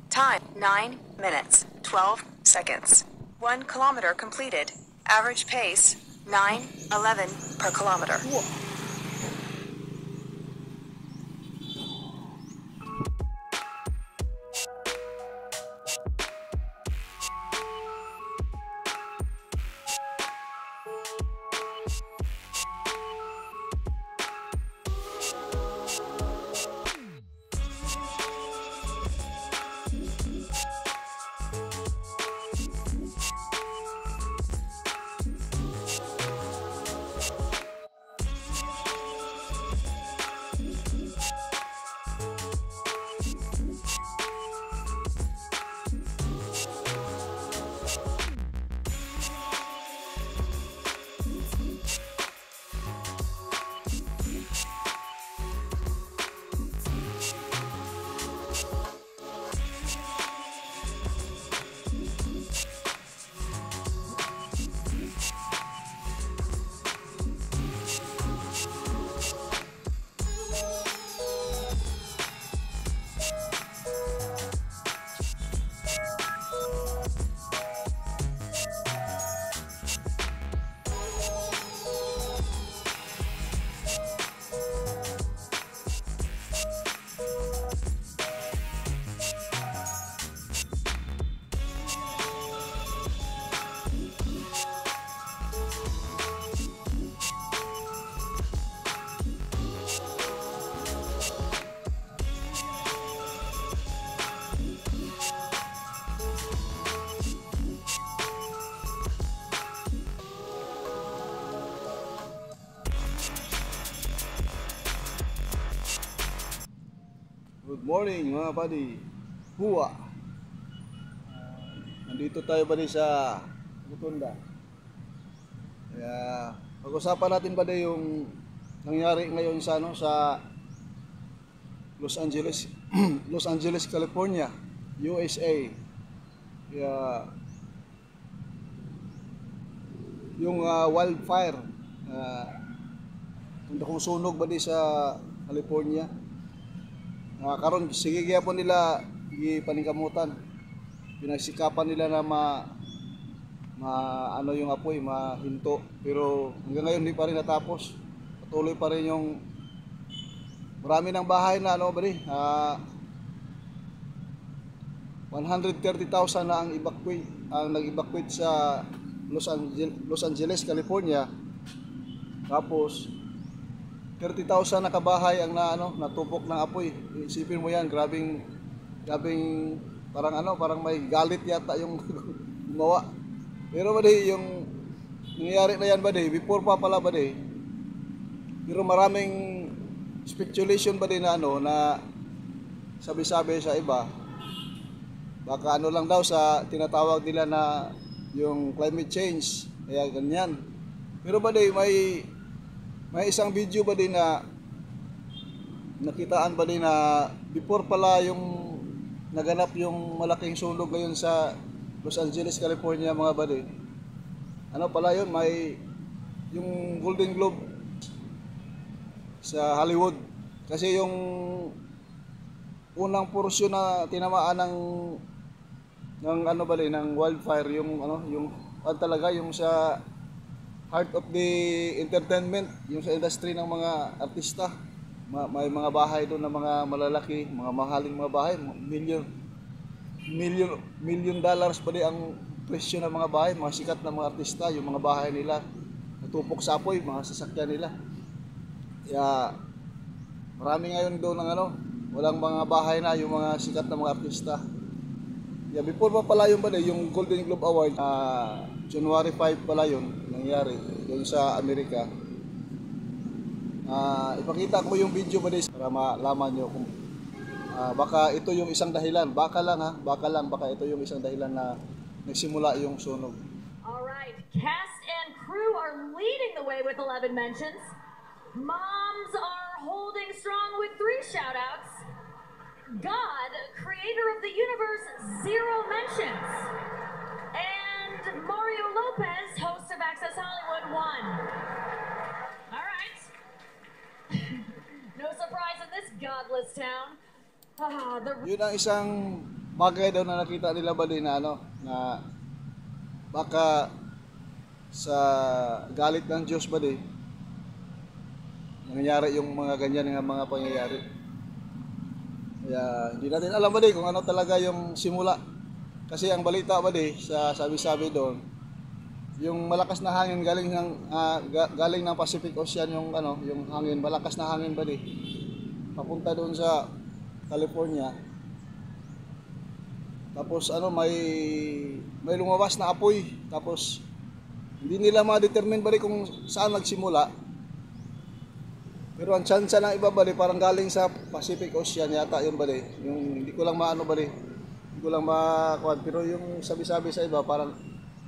Time 9 minutes 12 seconds. 1 kilometer completed. Average pace 9:11 per kilometer. Good morning mga buddy. Huwa. Nandito tayo buddy sa Rotunda. Kaya pag-usapan natin buddy yung nangyari ngayon sa sa Los Angeles, Los Angeles, California, USA. Kaya yung wildfire, ang dakong sunog buddy sa California. Karon sige kaya po nila ipaningkamutan. Pinagsikapan nila na ano yung apoy mahinto, pero hanggang ngayon hindi pa rin natapos. Patuloy pa rin yung marami ng bahay na bali 130,000 na ang nag-evacuate sa Los Angeles, California. Tapos 30,000 na kabahay ang natupok ng apoy. Isipin mo yan, grabing parang may galit yata yung gumawa. Pero badi yung nangyayari na yan badi, before pa pala badi. Pero maraming speculation badi na na sabi-sabi sa iba. Baka lang daw sa tinatawag nila na yung climate change, kaya ganyan. Pero badi may isang video ba din na nakitaan ba din na before pala yung naganap yung malaking sunog ngayon sa Los Angeles, California mga buddy. Pala yun, may yung Golden Globe sa Hollywood. Kasi yung unang porsyon na tinamaan ng ng wildfire, yung talaga yung sa heart of the entertainment, yung sa industry ng mga artista. May mga bahay doon na mga malalaki, mga mahaling mga bahay, million dollars pa di ang presyo ng mga bahay, mga sikat na mga artista, yung mga bahay nila natupok sa apoy, mga sasakyan nila. Kaya marami ngayon doon ng walang mga bahay na, yung mga sikat na mga artista. Yeah, before pa pala yung yung Golden Globe Award, January 5 pala yun nangyari doon sa Amerika. Ipakita ko yung video para malaman nyo kung baka ito yung isang dahilan. Baka ito yung isang dahilan na nagsimula yung sunog. Alright, cast and crew are leading the way with 11 mentions. Moms are holding strong with 3 shout-outs. God, creator of the universe, 0 mentions. And Mario Lopez, host of Access Hollywood, 1. this town. The Yun ang isang bagay daw na nakita nila ba din na ano, na baka sa galit ng Diyos ba din, nangyayari yung mga ganyan ng mga pangyayari. Kaya hindi natin alam ba din kung ano talaga yung simula. Kasi ang balita ba din, sa sabi-sabi doon, yung malakas na hangin galing ng Pacific Ocean, yung ano, yung hangin, malakas na hangin ba din, papunta doon sa California. Tapos ano, may lumabas na apoy. Tapos hindi nila ma-determine ba kung saan nagsimula. Pero ang tsansa ng iba bali parang galing sa Pacific Ocean yata yun bali. Yung hindi ko lang maano bali. Hindi ko lang makuha. Pero yung sabi-sabi sa iba parang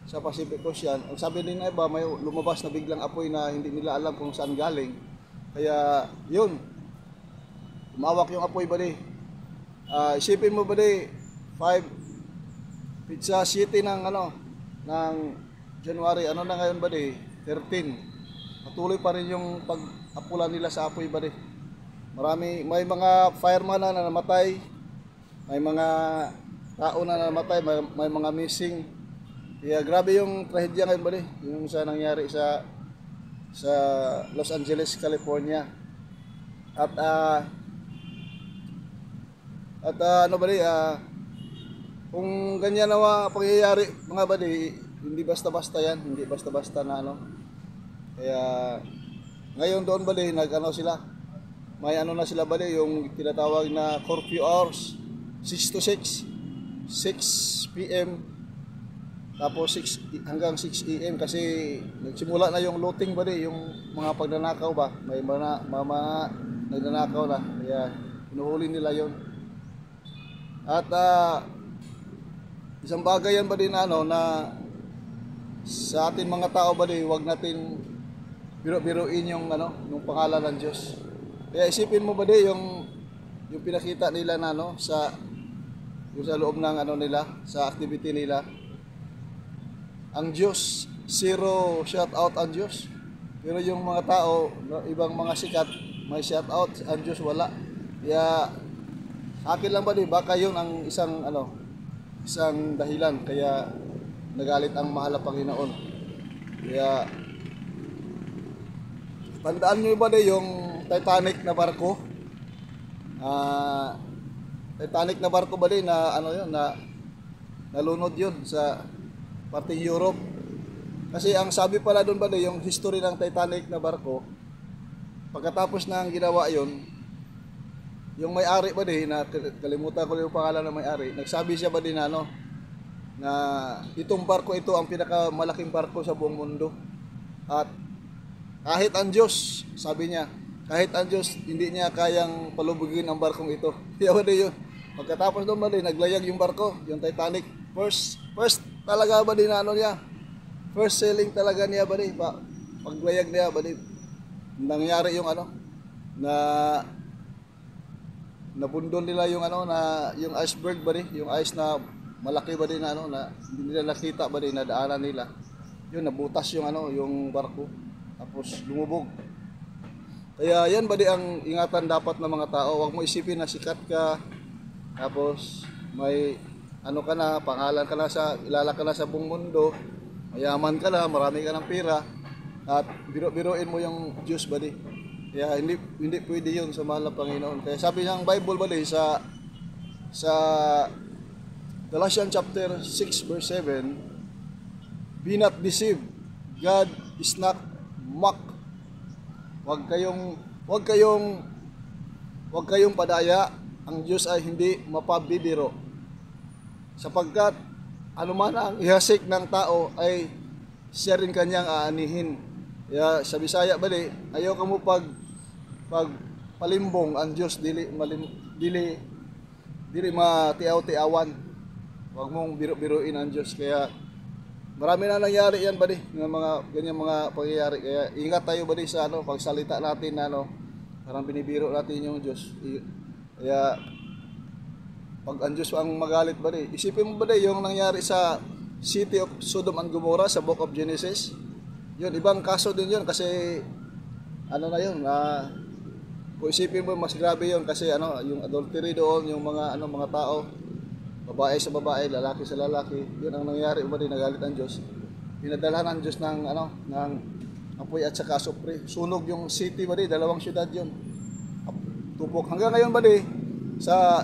sa Pacific Ocean. Ang sabi din ng iba may lumabas na biglang apoy na hindi nila alam kung saan galing. Kaya yun. Umawak yung apoy bali. Isipin mo bali 5 Pizza City ng ano ng January, ano na ngayon ba 13. Patuloy pa rin yung pag-apula nila sa apoy ba may mga fireman na namatay, may mga tao na namatay, may mga missing. Kaya grabe yung trahedya ngayon ba yung sa nangyari sa Los Angeles, California. At ano ba kung ganyan na pangyayari mga badi, hindi basta-basta yan, hindi basta-basta na ano. Kaya ngayon doon bali nag-ano sila, may ano na sila bali, yung tinatawag na curfew hours, 6 to 6 p.m. tapos 6 hanggang 6 a.m. kasi nagsimula na yung looting bali, yung mga pagnanakaw ba, may mga nagnanakaw na, kaya hinuhuli nila yon. At isang bagay yan ba din ano, na sa atin mga tao ba din, huwag natin biro-biruin yung ano, yung pangalan ng Diyos. Kaya isipin mo ba din yung pinakita nila na ano, sa loob ng ano nila, sa activity nila. Ang Diyos, zero shout out ang Diyos. Pero yung mga tao, ibang mga sikat, may shout out, ang Diyos wala. Kaya sa akin lang ba din, baka yun ang isang dahilan kaya nagalit ang mahal na Panginoon. Kaya tandaan nyo ba din yung Titanic na barko? Titanic na barko ba din na ano yun, na nalunod yun sa parting Europe. Kasi ang sabi pala doon ba din, yung history ng Titanic na barko, pagkatapos ng ginawa yun, yung may-ari ba din, na kalimutan ko yung pangalan ng may-ari, nagsabi siya ba din na ano, na itong barko ito ang pinakamalaking barko sa buong mundo. At kahit ang Diyos, sabi niya, kahit ang Diyos hindi niya kayang palubugin ang barkong ito. Kaya ba din yun, pagkatapos doon ba din, naglayag yung barko, yung Titanic, first talaga ba din na ano niya, first sailing talaga niya ba din, paglayag niya ba din, nangyari yung ano, na nabundol nila yung ano, na yung iceberg ba din, yung ice na malaki ba din na ano, na hindi nila nakita ba din na daanan nila. Yun, nabutas yung ano, yung barko. Tapos lumubog. Kaya yan ba din ang ingatan dapat ng mga tao. Huwag mo isipin na sikat ka. Tapos may ano ka na, pangalan ka na ilala ka na sa buong mundo. Mayaman ka na, marami ka ng pera. At biro-biroin mo yung Diyos ba din. Kaya hindi pwede yun sa mahal na Panginoon. Kaya sabi ng Bible ba din sa Galatians chapter 6 verse 7, be not deceived, God is not mocked. Huwag kayong padaya, ang Diyos ay hindi mapabibiro. Sapagkat anuman ang ihasik ng tao ay siya rin kanyang aanihin. Kaya sa Bisaya bali, ayaw ka mo pag palimbong ang Diyos dili matiaw-tiawan. Huwag mong biro-biruin ang Diyos. Kaya marami na nangyari yan bali, ng mga ganyan mga pangyayari. Kaya ingat tayo bali sa ano, pagsalita natin na ano, parang binibiro natin yung Diyos. Kaya pag ang Diyos ang magalit bali, isipin mo bali yung nangyari sa city of Sodom and Gomorrah sa Book of Genesis. Yun, ibang kaso din yun kasi ano na yun, kung isipin mo mas grabe yun kasi ano, yung adultery doon, yung mga ano, mga tao, babae sa babae, lalaki sa lalaki, yun ang nangyari ba din, nagalit ang Diyos. Pinadalhan ng Diyos ng ano, ng apoy at saka supre. Sunog yung city ba din, dalawang syudad yun. Tupok. Hanggang ngayon ba din,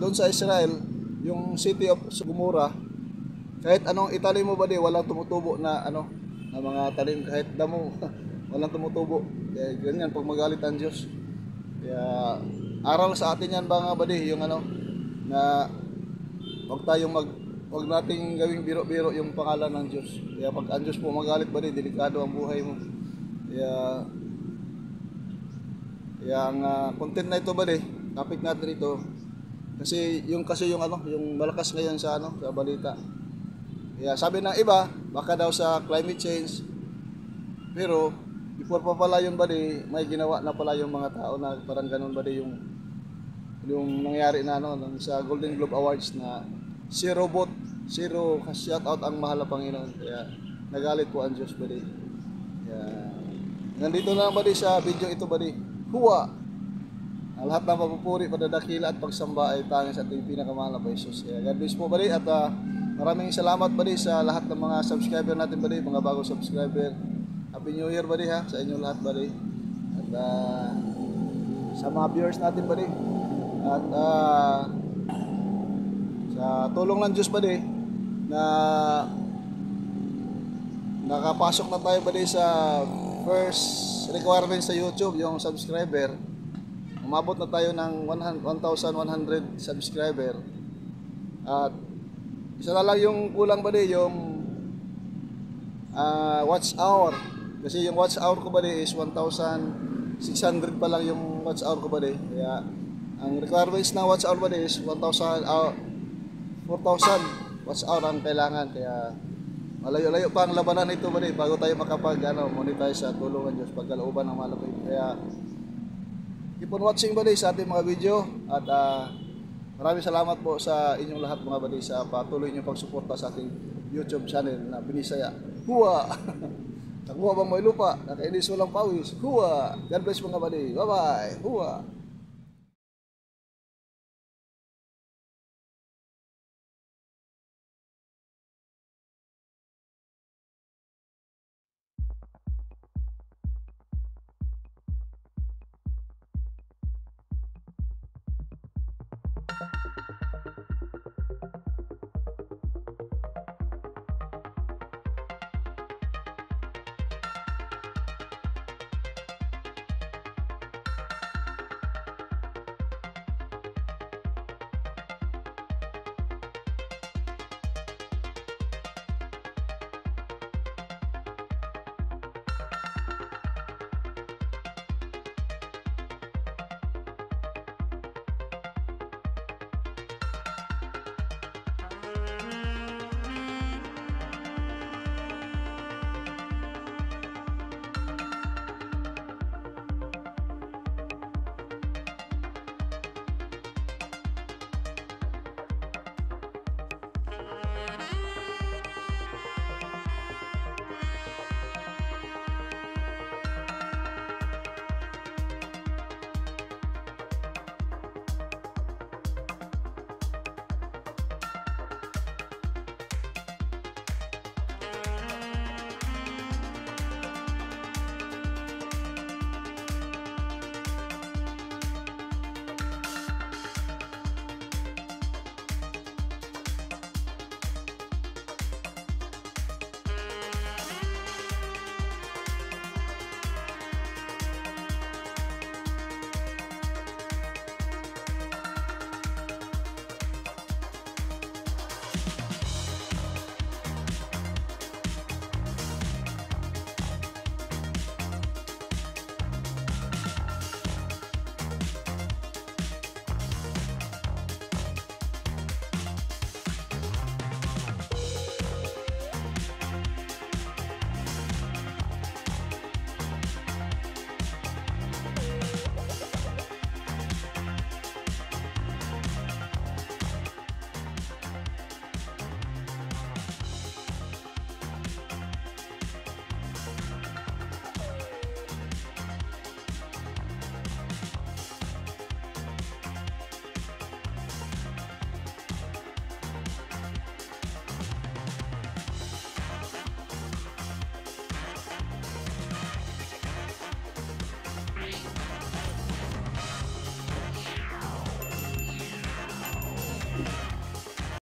doon sa Israel, yung city of Gomorrah, kahit anong italim mo ba din, walang tumutubo na ano, na mga talim, kahit damo, walang tumutubo. Kaya ganyan pag magalit ang Diyos. Kaya aral sa atin yan ba nga ba din, yung ano, na wag nating gawing biro-biro yung pangalan ng Diyos. Kaya pag ang Diyos po magalit ba din, delikado ang buhay mo. Kaya ang content na ito ba din, topic natin ito. Kasi yung ano, yung malakas ngayon sa ano, sa balita. Kaya sabi ng iba, baka daw sa climate change. Pero before pa pala yun ba di, may ginawa na pala yung mga tao na parang ganun ba di yung nangyari na ano sa Golden Globe Awards na zero shout out ang mahal na Panginoon. Kaya nagalit po ang Diyos ba di. Kaya nandito na ba di sa video ito ba di. Huwa! Ang lahat ng papupuri, padadakila at pagsamba ay tanging sa ating pinakamahal na Jesus. Kaya God bless po ba di at maraming salamat ba di sa lahat ng mga subscriber natin ba di, mga bagong subscriber. Happy New Year ba di ha, sa inyong lahat ba di. At sa mga viewers natin ba di. At sa tulong ng Diyos ba di, na nakapasok na tayo ba di sa first requirement sa YouTube, yung subscriber. Umabot na tayo ng 1,100 subscriber. At isa na lang yung kulang ba di, yung watch hour. Kasi yung watch hour ko ba di is 1,600 pa lang yung watch hour ko ba di. Kaya ang requirements ng watch hour ba di is 4,000 watch hour ang kailangan. Kaya malayo-layo pa ang labanan nito ba di, bago tayo makapag monetize sa tulong ng Diyos, pagkalooban ng malapit. Kaya keep on watching ba di sa ating mga video. At maraming salamat po sa inyong lahat mga buddy sa patuloy niyong pagsuporta sa ating YouTube channel na Binisaya. Huwa! Nakuha bang may lupa? Nakainis walang pawis. Huwa! God bless mga buddy. Bye-bye! Huwa!